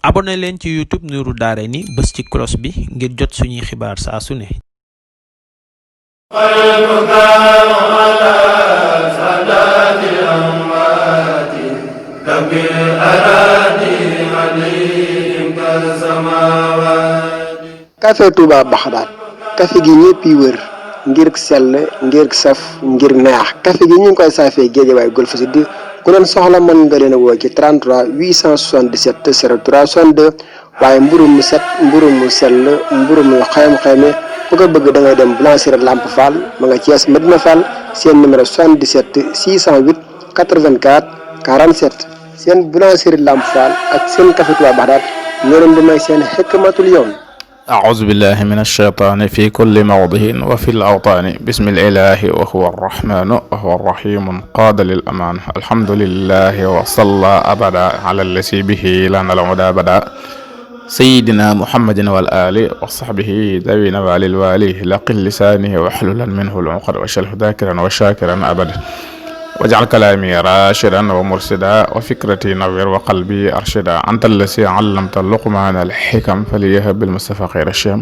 abonné leen ci YouTube Nourou Darayni bës ci cloche bi ngir jot suñuy xibaar saa su ne. café Touba Baxdaat café gi ñëpp yi wër ngir sell ngir saf ngir neex café gi ñu ngi koy saafee Géejawaay Golf Sud ku leen soxla mën nga leen a woo ci 33 877 03 62 waaye mburu mu set mburu mu sell mburu mu xayma ku ko bëgg da ngay dem boulangerie Lamp Fall ma nga Thiès Medina Fall seen numéro 77 608 84 47 seen boulangerie Lamp Fall ak seen café Touba Baxdaat ñoo leen di may seen xikmatul yawm. أعوذ بالله من الشيطان في كل موضع وفي الأوطان بسم الإله وهو الرحمن وهو الرحيم قاد للأمان الحمد لله وصلى أبدا على الذي به لنا العدا بدا سيدنا محمد والآل وصحبه ذوي نوال الوالي لقل لسانه واحللا منه العقد وشله ذاكرا وشاكرا أبدا واجعل كلامي راشدا ومرشدا وفكرتي نوّر وقلبي أرشدا أنت الذي علمت لقمان الحكم فليهب بالمصطفى خير الشام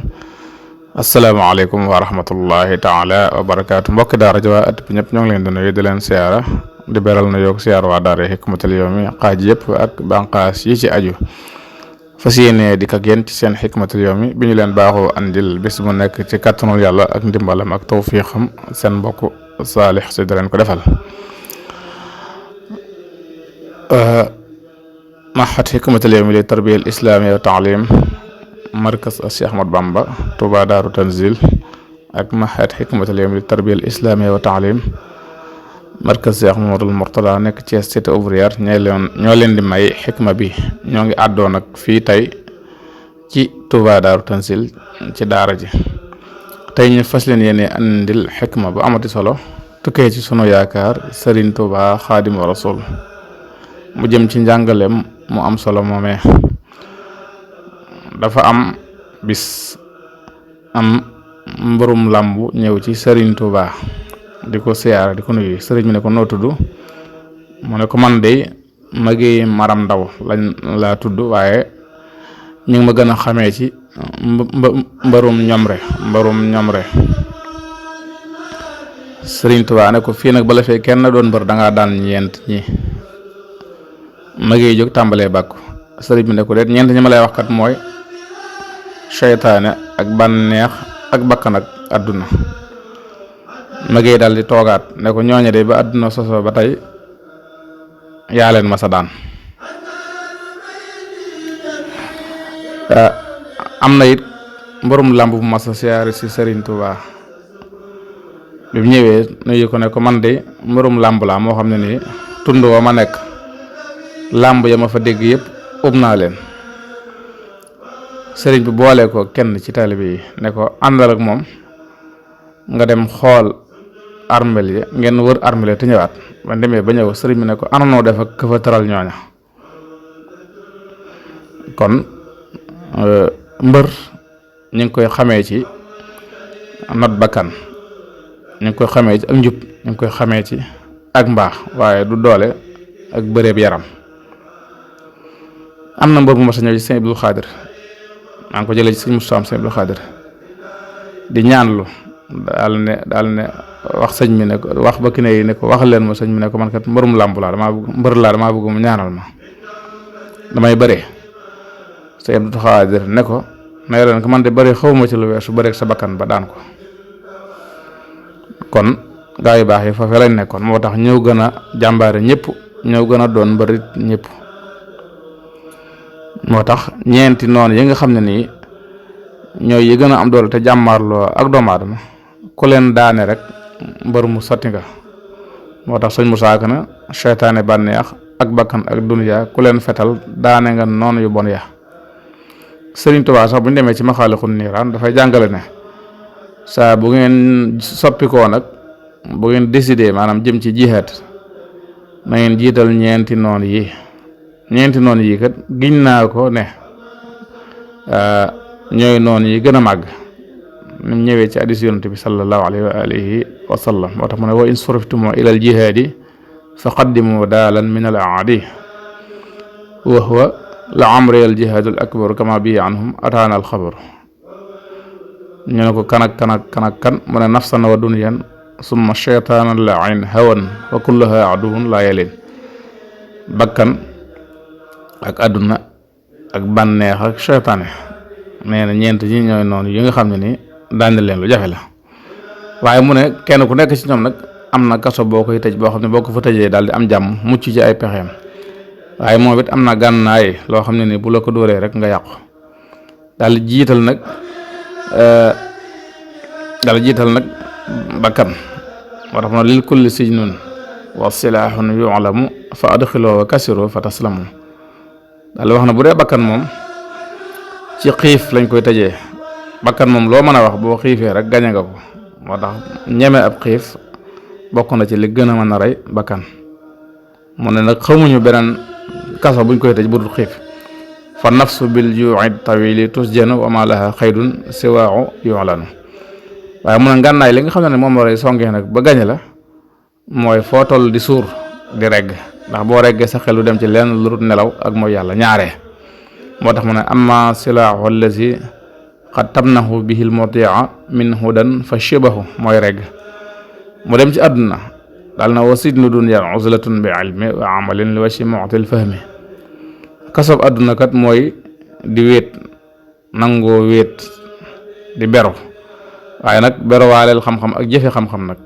asalaamaaleykum wa rahmatullahi taala wa barakaatu mbokki daara ji waa at bi ñëpp ñoo ngi leen di nuyu di leen siyaara di beral na yoog siyaar waa daara Hikmatul Yawmi xaaj yëpp ak banqaas yi ci aju fas yéene di ak yéen ci seen Hikmatul Yawmi bi ñu leen baaxoo andil bis bu nekk ci kattanul yàlla ak ndimbalam ak tawfiixam seen mbokk Saalix si di leen ko defal mahad Hikmatul Yawmi li tarbiya al islaami wa taalim markaz Cheikh Ahmad Bamba Touba Daaru Tanzil ak mahad Hikmatul Yawmi li tarbiya al islaami wa taalim markaz Cheikh Mamadul Murtada nekk ci cité ouvrière ñoo leen di may xikma bi ñoo ngi àddoon ak fii tey ci Touba Daaru Tanzil ci daara ji tey ñu fas leen yéene andil xikma bu amati solo tukkee ci sunu yaakaar Serigne Touba Xaadimu Rasul mu jëm ci njàngaleem mu am solo moomee dafa am bis am mbërum làmbu ñëw ci Serigne Touba di ko siyaara di ko nuyu sëriñ bi ne ko noo tudd mu ne ko man de magi Maram Ndaw lañ laa tudd waaye ñu ngi ma gën a xamee ci mbërum ñomre Serigne Touba ne ko fii nag bala fee kenn doon mbër dangaa daan ñeent ñi magi jóg tàmbalee bàkku sëriñ bi ne ko déet ñeent ñi ma lay wax kat mooy seytaane ak bànneex ak bakkan ak àdduna magi daal di toogaat ne ko ñooñe de ba àdduna soso ba tey yaa leen masa daan am na it mborum làmb bu masa siyaare si Serigne Touba bi mu ñëwee nuyu ko ne ko man de mborum làmb laa moo xam ne nii tund wa ma nekk làmb ya ma fa dégg yëpp ub naa leen sëriñ bi boole ko kenn ci taalibe yi ne ko àndal ak moom nga dem xool armel yi ngeen wër armel yi te ñëwaat ba demee ba ñëw sëriñ bi ne ko ananoo def ak ka fa tëral ñooña kon mbër ñu ngi koy xamee ci not bakkan ñu ngi koy xamee ci ak njub ñu ngi koy xamee ci ak mbaax waaye du doole ak bëreeb yaram am na mbër bu ma sa ñëw ci sëñ Abdul Xaadir maa ngi ko jëlee ci sëñ Mustaam sëñ Abdul Xaadir di ñaanlu daal ne wax sëñ mi ne ko wax ba ki ne yi ne ko waxal leen ma sëñ mi ne ko man kat mbërum làmb laa damaa bëgg mu ñaanal ma damay bëree sëñ Abdul Xaadir ne ko may leen ko man de bëri xawma ci lu weesu bëreeg sa bakkan ba daan ko kon gaa yu baax yi foofee lañ nekkoon moo tax ñëw gën a jàmbaare ñëpp ñëw gën a doon mbërit ñëpp moo tax ñeenti noonu yi nga xam ne nii ñooy yi gën a am doole te jàmmaarloo ak doomu aadama ku leen daane rek mbër mu sotti nga moo tax sëñ Musaa Ka na seytaane bànneex ak bakkan ak duniya ku leen fetal daane nga noonu yu bon ya Sëriñ Tuubaa sax bu ñu demee ci Maxaalixul Niiraan dafay jàngale ne saa bu ngeen soppikoo nag bu ngeen décidé maanaam jëm ci jihaad na ngeen jiital ñeenti noonu yi kat giñ naa ko ne ñooy noonu yi gën a màgg ñu ñëwee ci hadiis Yonent bi sallallahu alayhi wa alihi wa sallam moo tax mu ne wa in suriftumu ilal jihaadi fa qaddimu daalan min al aadi wa huwa la amriyal jihaadul akbaru kama bii anhum ataana al xabaru. ñu ne ko kan kan mu ne nafsan wa dunyan summa cheytaanan la ayn hawan wa kulluha aduwun laa yalin. bakkan ak àdduna ak bànneex ak cheytaane nee na ñeent ñi ñooy noonu yi nga xam ne ni daan leen lu jafe la. waaye mu ne kenn ku nekk ci ñoom nag am na kaso boo koy tëj boo xam ne boo ko fa tëjee daal di am jàmm mucc ci ay pexeem. waaye moom it am na gànnaay loo xam ne ni bu la ko dóoree rek nga yàqu. daal di jiital nag bakkan moo tax ma lil kulli sijnun wa silahun yu'lamu fa adxiloo wa kasiro fa taslamu. daal wax na bu dee bakkan moom ci xiif lañ koy tëjee. bakkan moom loo mën a wax boo xiifee rek gañe nga ko. moo tax ñeme ab xiif bokk na ci li gën a mën a rey bakkan. mu ne nag xamuñu beneen kaso buñ koy tëj bu dul xiif. fa nafsu bil ju'i tawili tusjanu wa ma laha xaydun siwaahu yu'lanu. waaye mu ne ngànnaay li nga xam ne moom la lay songee nag ba gañe la mooy foo toll di suur di regg ndax boo reggee sa xel lu dem ci lenn lu dul nelaw ak mooy yàlla ñaaree. moo tax mu ne amma silaahu allazi qad tamnahu bihi al mutia min hudan fa shibahu mooy regg. mu dem ci àdduna daal na wa sidnu dunya uzlatun bi ilmi wa amalin li washi mu'til fahmi. kasob àdduna kat mooy di wéet nangoo wéet di beru waaye nag beruwaaleel xam-xam ak jëfe xam-xam nag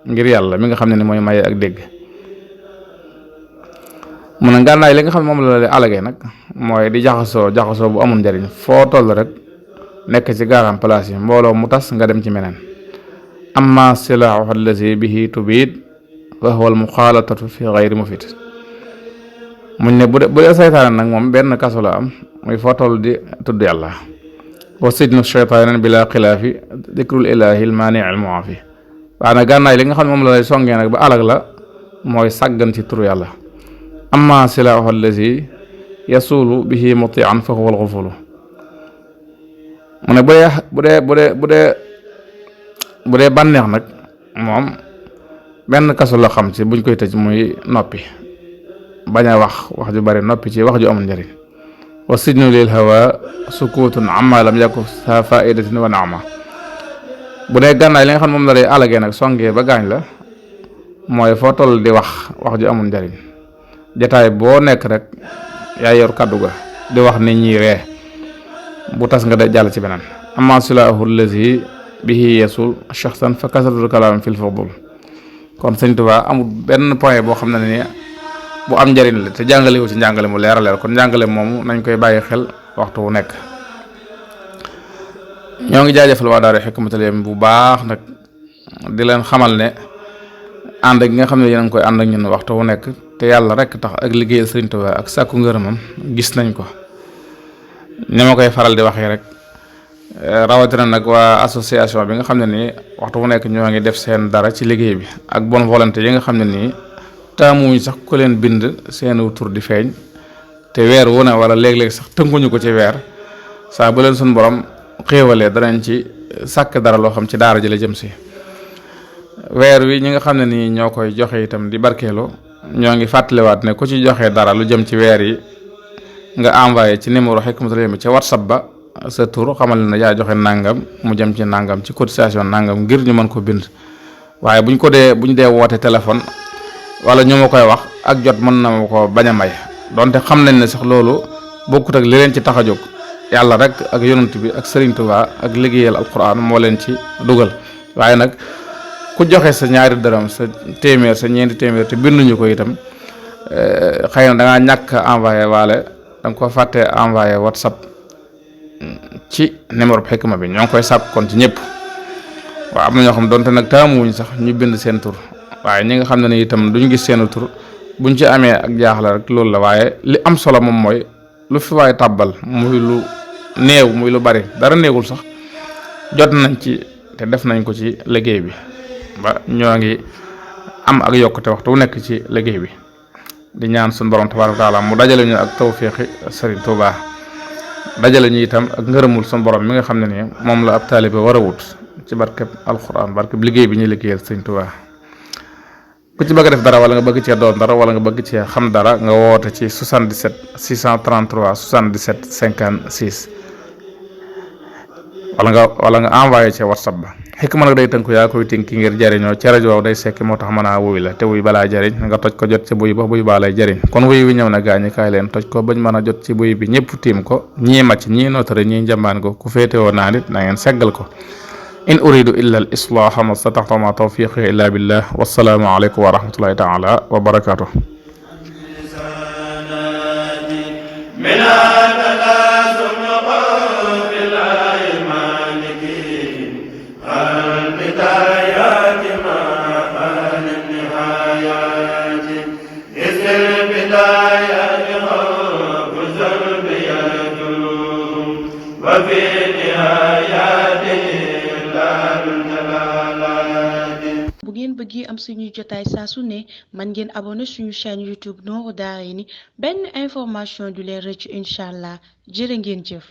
ngir yàlla mi nga xam ne ni mooy maye ak dégg. mu ne ngànnaay li nga xam ne moom la lay alagee nag mooy di jaxasoo bu amul njariñ foo toll rek nekk ci gaaraam place yi mbooloo mu tas nga dem ci meneen. amma silaahu allazi bihi tubiid wa huwa al muxaalatatu fi gayri mufid. muñ ne bu dee saytaane nag moom benn kaso la am muy foo toll di tudd yàlla. wa sijnu shaytaanin bila xilaafi dikrul ilaahi al maani al muafi. waaye nag gànnaay li nga xam ne moom la lay songee nag ba alag la mooy sàggan ci turu yàlla. amma silaahu allazi yasuulu bihi mutian fa huwa al xufulu. mu ne bu dee bànneex nag moom benn kaso la xam ci buñ koy tëj muy noppi bañ a wax ju bari noppi ci wax ju amul njëriñ. wa sijnu lil hawa sukutun amma lam yakun sa faidatin wa naama. bu dee gànnaay li nga xam ne moom la day alagee nag songee ba gaañ la mooy foo toll di wax ju amul njëriñ. jataay boo nekk rek yaa yor kàddu ga di wax nit ñi ree bu tas nga day jàll ci beneen. amma silaahu allazi bihi yesul shaxsan fa kasratul kalaam fil fudul. kon Sëñ Tuubaa amul benn point boo xam ne ni bu am njëriñ la te jàngale wu ci njàngale mu leer a leer kon njàngale moomu nañ koy bàyyi xel waxtu wu nekk. ñoo ngi jaajëfal waa daara Hikmatul Yawmi bu baax nag di leen xamal ne ànd gi nga xam ne yéen a ngi koy ànd ak ñun waxtu wu nekk te yàlla rek tax ak liggéeyal Sëriñ Tuubaa ak sàkku ngërëmam gis nañ ko. ni ma koy faral di waxee rek rawatina nag waa association bi nga xam ne nii waxtu wu nekk ñoo ngi def seen dara ci liggéey bi ak bonne volonté yi nga xam ne nii taamuñu sax ku leen bind seen tur di feeñ te weer wu ne wala léeg-léeg sax tënkuñu ko ci weer saa bu leen suñu borom xéewalee danañ ci sàkk dara loo xam ci daara ji la jëm si. weer wi ñi nga xam ne nii ñoo koy joxe itam di barkeelu ñoo ngi fàttaliwaat ne ku ci joxe dara lu jëm ci weer yi nga envoyé ci numéro Hikmatul Yawmi ci WhatsApp ba sa tur xamal na yaa joxe nangam mu jëm ci nangam ci cotisation nangam ngir ñu mën ko bind. waaye buñ dee woote téléphone wala ñu ma koy wax ak jot mën na ma ko bañ a may donte xam nañ ne sax loolu bokkut ak li leen ci tax a jóg yàlla rek ak yonent bi ak Sëriñ Tuubaa ak liggéeyal alquran moo leen ci dugal. waaye nag ku joxe sa ñaari dërëm sa téeméer sa ñeenti téeméer te binduñu ko itam xëy na dangaa ñàkk envoyé waale da nga ko fàttee envoyé WhatsApp ci numéro Hikma bi ñoo ngi koy sàpp kon ci ñëpp. waaw am na ñoo xam donte nag taamuwuñ sax ñu bind seen tur waaye ñi nga xam ne ni itam duñu gis seen tur buñ ci amee ak jaaxle rek loolu la waaye li am solo moom mooy lu fi waay tàbbal muy lu néew muy lu bari dara néewul sax jot nañ ci te def nañ ko ci liggéey bi ba ñoo ngi am ak yokkute waxtu wu nekk ci liggéey bi di ñaan suñu borom tabaaraka wa taala mu dajale ñu ak tawfiixi Sëriñ Tuubaa dajale ñu itam ak ngërëmul suñu borom mi nga xam ne ni moom la ab taalibe war a wut ci barkeb alxuraan barkeb liggéey bi ñuy liggéeyal Sëriñ Tuubaa ku ci bëgg a def dara wala nga bëgg cee doon dara wala nga bëgg cee xam dara nga woote ci 77 633 77 56 wala nga envoyé ci WhatsApp ba. Hikma nag day tënku yaa koy tënki ngir jariñoo ci rajo waaw day sekki moo tax mën a wuy la te wuy balaa jariñ nga toj ko jot ci buy ba buy baa lay jariñ kon wuy wi ñëw na gaañi kaay leen toj ko bañ mën a jot ci buy bi ñëpp tiim ko ñii màcc ñii notari ñii njambaan ko ku féetewoo naa nit na ngeen seggal ko in uridu illa al islaha ma stataxta ma tawfiqi illa billah wassalaamu aleykum wa rahmatullahi taala wa barakatuh bu ngeen bëggee am suñuy jotaay saa su ne man ngeen abonné suñu chaîne YouTube Nourou Darayni benn information du leen rëcc incha allah jërë ngeen jëf.